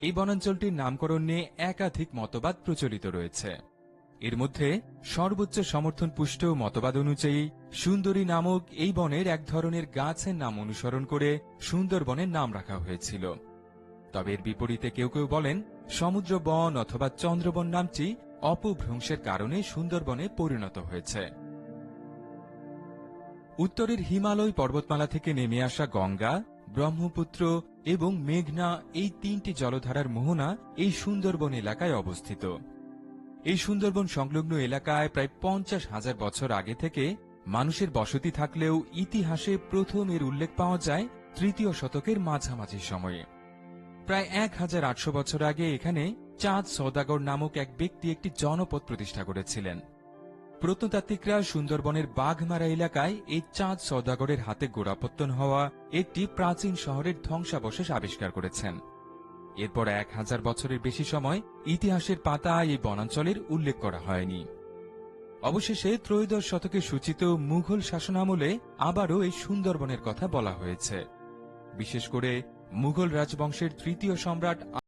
এই বনাঞ্চলটির নামকরণ নিয়ে একাধিক মতবাদ প্রচলিত রয়েছে। এর মধ্যে সর্বোচ্চ সমর্থন পুষ্ট মতবাদ অনুযায়ী সুন্দরী নামক এই বনের এক ধরনের গাছের নাম অনুসরণ করে সুন্দরবনের নাম রাখা হয়েছিল। তবে এর বিপরীতে কেউ কেউ বলেন সমুদ্র বন অথবা চন্দ্রবন নামটি অপভ্রংশের কারণে সুন্দরবনে পরিণত হয়েছে। উত্তরের হিমালয় পর্বতমালা থেকে নেমে আসা গঙ্গা, ব্রহ্মপুত্র এবং মেঘনা এই তিনটি জলধারার মোহনা এই সুন্দরবন এলাকায় অবস্থিত। এই সুন্দরবন সংলগ্ন এলাকায় প্রায় 50,000 বছর আগে থেকে মানুষের বসতি থাকলেও ইতিহাসে প্রথম এর উল্লেখ পাওয়া যায় 3য় শতকের মাঝামাঝি সময়ে। প্রায় 1800 বছর আগে এখানে চাঁদ সওদাগর নামক এক ব্যক্তি একটি জনপদ প্রতিষ্ঠা করেছিলেন। প্রত্নতাত্ত্বিকরা সুন্দরবনের বাঘমারা এলাকায় এই চাঁদ সওদাগরের হাতে গোড়াপত্তন হওয়া একটি প্রাচীন শহরের ধ্বংসাবশেষ আবিষ্কার করেছেন। এরপর 1000 বছরের বেশি সময় ইতিহাসের পাতায় এই বনাঞ্চলের উল্লেখ করা হয়নি। অবশেষে ত্রয়োদশ শতকে সূচিত মুঘল শাসনামলে আবারও এই সুন্দরবনের কথা বলা হয়েছে। বিশেষ করে মুঘল রাজবংশের 3য় সম্রাট